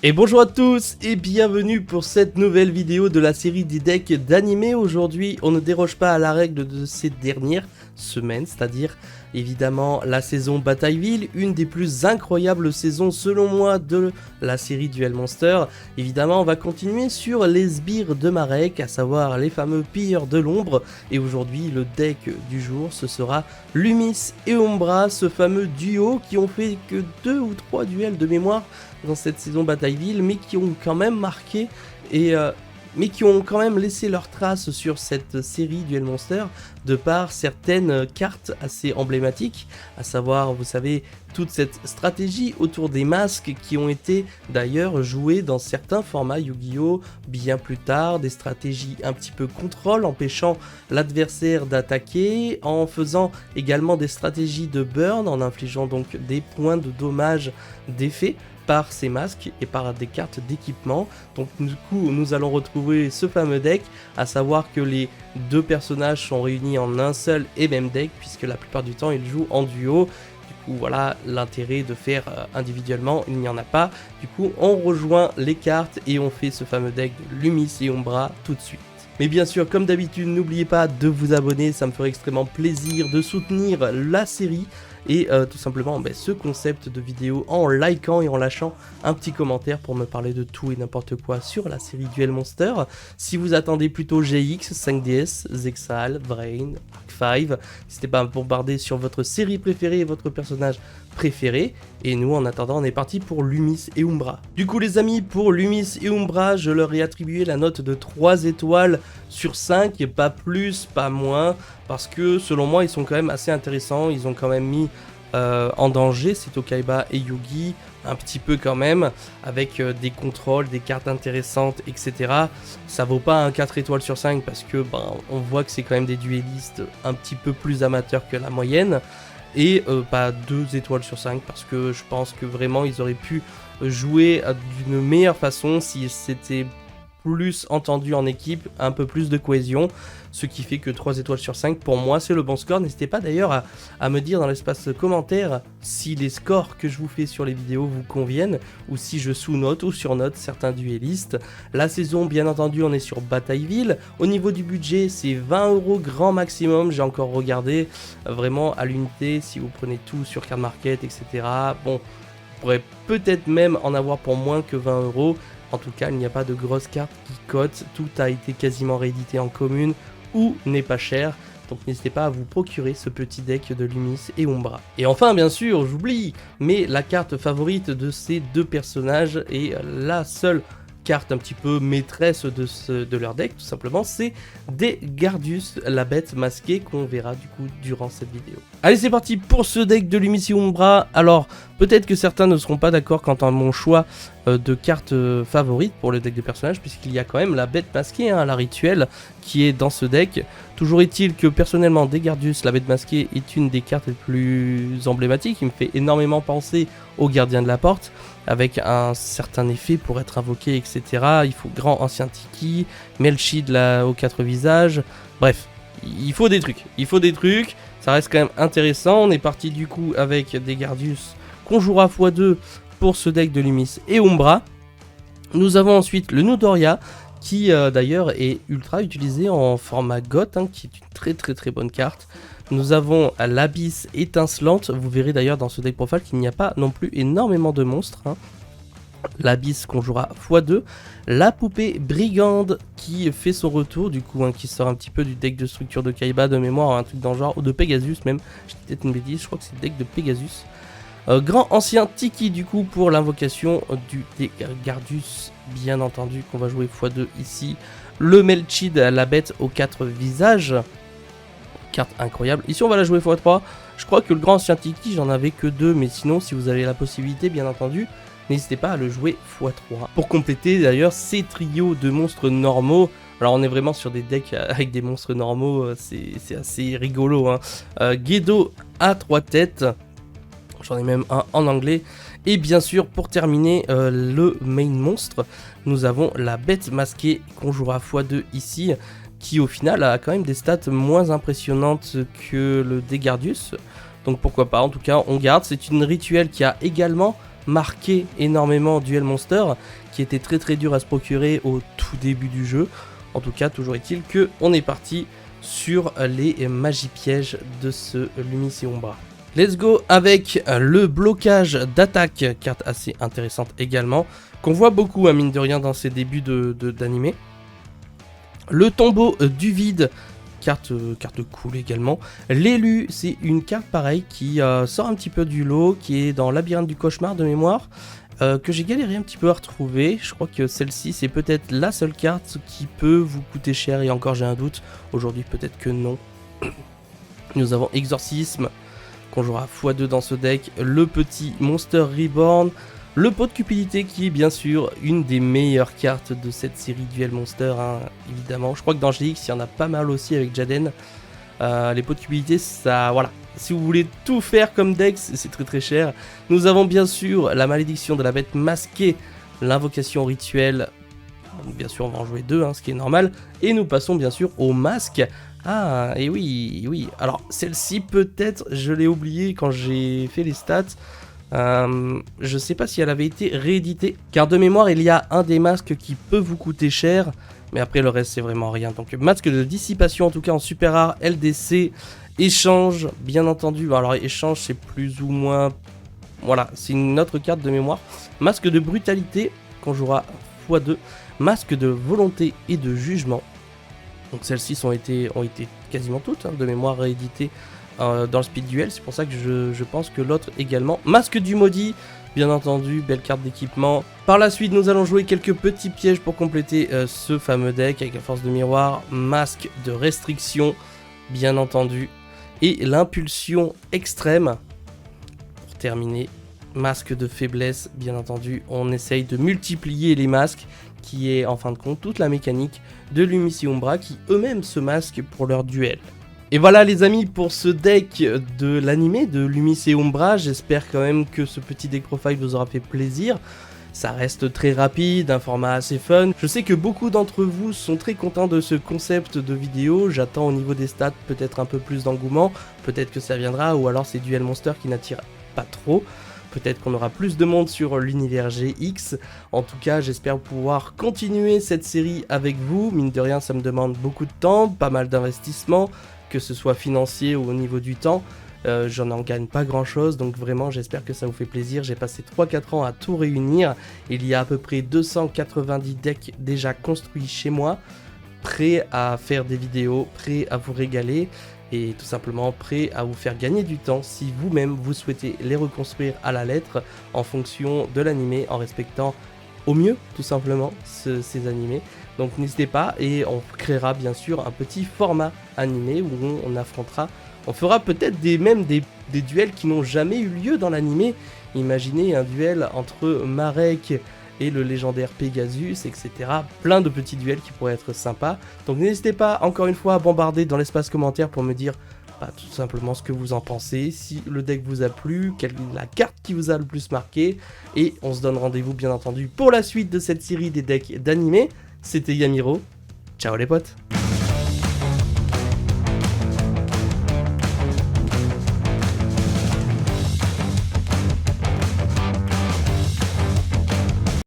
Et bonjour à tous et bienvenue pour cette nouvelle vidéo de la série des decks d'animé. Aujourd'hui, on ne déroge pas à la règle de ces dernières semaines, c'est-à-dire évidemment la saison Batailleville, une des plus incroyables saisons selon moi de la série Duel Monster. Évidemment, on va continuer sur les sbires de Marek, à savoir les fameux pilleurs de l'ombre. Et aujourd'hui, le deck du jour, ce sera Lumis et Umbra, ce fameux duo qui ont fait que 2 ou 3 duels de mémoire dans cette saison Batailleville, mais qui ont quand même marqué mais qui ont quand même laissé leurs traces sur cette série Duel Monster de par certaines cartes assez emblématiques, à savoir, vous savez, toute cette stratégie autour des masques qui ont été d'ailleurs jouées dans certains formats Yu-Gi-Oh! Bien plus tard, des stratégies un petit peu contrôle, empêchant l'adversaire d'attaquer, en faisant également des stratégies de burn, en infligeant donc des points de dommage d'effet par ces masques et par des cartes d'équipement. Donc du coup nous allons retrouver ce fameux deck, à savoir que les deux personnages sont réunis en un seul et même deck, puisque la plupart du temps ils jouent en duo. Du coup voilà l'intérêt de faire individuellement, il n'y en a pas. Du coup on rejoint les cartes et on fait ce fameux deck de Lumis et Umbra tout de suite. Mais bien sûr, comme d'habitude, n'oubliez pas de vous abonner, ça me ferait extrêmement plaisir de soutenir la série et tout simplement ce concept de vidéo en likant et en lâchant un petit commentaire pour me parler de tout et n'importe quoi sur la série Duel Monster. Si vous attendez plutôt GX, 5DS, Zexal, Brain, Arc 5, n'hésitez pas à me bombarder sur votre série préférée et votre personnage préféré. Et nous, en attendant, on est parti pour Lumis et Umbra. Du coup, les amis, pour Lumis et Umbra, je leur ai attribué la note de 3 étoiles sur 5, et pas plus, pas moins, parce que selon moi, ils sont quand même assez intéressants. Ils ont quand même mis en danger Seto Kaiba et Yugi, un petit peu quand même, avec des contrôles, des cartes intéressantes, etc. Ça vaut pas un 4 étoiles sur 5 parce que on voit que c'est quand même des duellistes un petit peu plus amateurs que la moyenne. Et pas 2 étoiles sur 5 parce que je pense que vraiment ils auraient pu jouer d'une meilleure façon si c'était plus entendu en équipe, un peu plus de cohésion, ce qui fait que 3 étoiles sur 5 pour moi c'est le bon score. N'hésitez pas d'ailleurs à me dire dans l'espace commentaire si les scores que je vous fais sur les vidéos vous conviennent ou si je sous-note ou surnote certains duellistes. La saison, bien entendu, on est sur Batailleville. Au niveau du budget, c'est 20 € grand maximum. J'ai encore regardé vraiment à l'unité si vous prenez tout sur Card Market, etc. Bon, vous pourrez peut-être même en avoir pour moins que 20 €. En tout cas, il n'y a pas de grosses cartes qui cotent, tout a été quasiment réédité en commune ou n'est pas cher. Donc n'hésitez pas à vous procurer ce petit deck de Lumis et Umbra. Et enfin, bien sûr, j'oublie, mais la carte favorite de ces deux personnages et la seule carte un petit peu maîtresse de leur deck, tout simplement, c'est des Gardius, la bête masquée qu'on verra du coup durant cette vidéo. Allez, c'est parti pour ce deck de Lumis et Umbra. Alors, peut-être que certains ne seront pas d'accord quant à mon choix de cartes favorites pour le deck de personnages, puisqu'il y a quand même la bête masquée, la rituelle, qui est dans ce deck. Toujours est-il que personnellement, des Gardius, la bête masquée, est une des cartes les plus emblématiques. Il me fait énormément penser au gardien de la porte, avec un certain effet pour être invoqué, etc. Il faut grand ancien Tiki, Melchid là aux 4 visages, bref, il faut des trucs, ça reste quand même intéressant. On est parti du coup avec des Gardius qu'on jouera x2 pour ce deck de Lumis et Umbra. Nous avons ensuite le Noodoria, qui d'ailleurs est ultra utilisé en format Goth, qui est une très bonne carte. Nous avons l'Abysse étincelante, vous verrez d'ailleurs dans ce deck profile qu'il n'y a pas non plus énormément de monstres. L'Abysse qu'on jouera x2, la poupée brigande qui fait son retour du coup, qui sort un petit peu du deck de structure de Kaiba de mémoire, un truc dans le genre, ou de Pegasus même, j'ai peut-être une bêtise, je crois que c'est le deck de Pegasus. Grand ancien Tiki du coup pour l'invocation des Gardius, bien entendu, qu'on va jouer x2 ici. Le Melchid, la bête aux 4 visages, carte incroyable. Ici on va la jouer x3. Je crois que le grand ancien Tiki, j'en avais que 2, mais sinon si vous avez la possibilité, bien entendu, n'hésitez pas à le jouer x3. Pour compléter d'ailleurs ces trios de monstres normaux. Alors on est vraiment sur des decks avec des monstres normaux, c'est assez rigolo. Gedo à 3 têtes. J'en ai même un en anglais. Et bien sûr, pour terminer le main monstre, nous avons la bête masquée qu'on jouera x2 ici, qui au final a quand même des stats moins impressionnantes que le Degardius. Donc pourquoi pas, en tout cas on garde. C'est une rituelle qui a également marqué énormément Duel Monster, qui était très dur à se procurer au tout début du jeu. En tout cas, toujours est-il que on est parti sur les magipièges de ce Lumis et Umbra. Let's go avec le blocage d'attaque, carte assez intéressante également, qu'on voit beaucoup, à mine de rien, dans ces débuts d'animé. Le tombeau du vide, carte cool également. L'élu, c'est une carte pareille qui sort un petit peu du lot, qui est dans Labyrinthe du Cauchemar de mémoire, que j'ai galéré un petit peu à retrouver. Je crois que celle-ci, c'est peut-être la seule carte qui peut vous coûter cher, et encore j'ai un doute. Aujourd'hui, peut-être que non. Nous avons Exorcisme, qu'on jouera x2 dans ce deck, le petit Monster Reborn, le pot de cupidité qui est bien sûr une des meilleures cartes de cette série Duel Monster, hein, évidemment. Je crois que dans GX, il y en a pas mal aussi avec Jaden. Les pots de cupidité, ça, voilà. Si vous voulez tout faire comme deck, c'est très cher. Nous avons bien sûr la malédiction de la bête masquée, l'invocation rituelle. Donc, bien sûr, on va en jouer 2, hein, ce qui est normal. Et nous passons bien sûr au masque. Ah, et oui. Alors, celle-ci, peut-être, je l'ai oubliée quand j'ai fait les stats. Je sais pas si elle avait été rééditée. Car de mémoire, il y a un des masques qui peut vous coûter cher. Mais après, le reste, c'est vraiment rien. Donc, masque de dissipation, en tout cas en super rare, LDC. Échange, bien entendu. Alors, échange, c'est plus ou moins... Voilà, c'est une autre carte de mémoire. Masque de brutalité, qu'on jouera x2. Masque de volonté et de jugement. Donc celles-ci ont été quasiment toutes, hein, de mémoire rééditées dans le speed duel. C'est pour ça que je pense que l'autre également. Masque du maudit, bien entendu, belle carte d'équipement. Par la suite, nous allons jouer quelques petits pièges pour compléter ce fameux deck avec la force de miroir. Masque de restriction, bien entendu. Et l'impulsion extrême. Pour terminer, masque de faiblesse, bien entendu. On essaye de multiplier les masques, qui est en fin de compte toute la mécanique de Lumis et Umbra, qui eux-mêmes se masquent pour leur duel. Et voilà les amis pour ce deck de l'animé de Lumis et Umbra. J'espère quand même que ce petit deck profile vous aura fait plaisir. Ça reste très rapide, un format assez fun. Je sais que beaucoup d'entre vous sont très contents de ce concept de vidéo. J'attends au niveau des stats peut-être un peu plus d'engouement. Peut-être que ça viendra, ou alors c'est Duel Monster qui n'attire pas trop. Peut-être qu'on aura plus de monde sur l'univers GX. En tout cas, j'espère pouvoir continuer cette série avec vous. Mine de rien, ça me demande beaucoup de temps, pas mal d'investissement, que ce soit financier ou au niveau du temps. J'en en gagne pas grand chose, donc vraiment j'espère que ça vous fait plaisir. J'ai passé 3-4 ans à tout réunir. Il y a à peu près 290 decks déjà construits chez moi, prêts à faire des vidéos, prêts à vous régaler. Et tout simplement prêt à vous faire gagner du temps si vous-même vous souhaitez les reconstruire à la lettre en fonction de l'animé, en respectant au mieux tout simplement ces animés. Donc n'hésitez pas, et on créera bien sûr un petit format animé où on affrontera, on fera peut-être même des duels qui n'ont jamais eu lieu dans l'animé. Imaginez un duel entre Marek et le légendaire Pegasus, etc. Plein de petits duels qui pourraient être sympas. Donc n'hésitez pas, encore une fois, à bombarder dans l'espace commentaire pour me dire tout simplement ce que vous en pensez, si le deck vous a plu, quelle est la carte qui vous a le plus marqué. Et on se donne rendez-vous, bien entendu, pour la suite de cette série des decks d'animé. C'était Yamiro. Ciao les potes!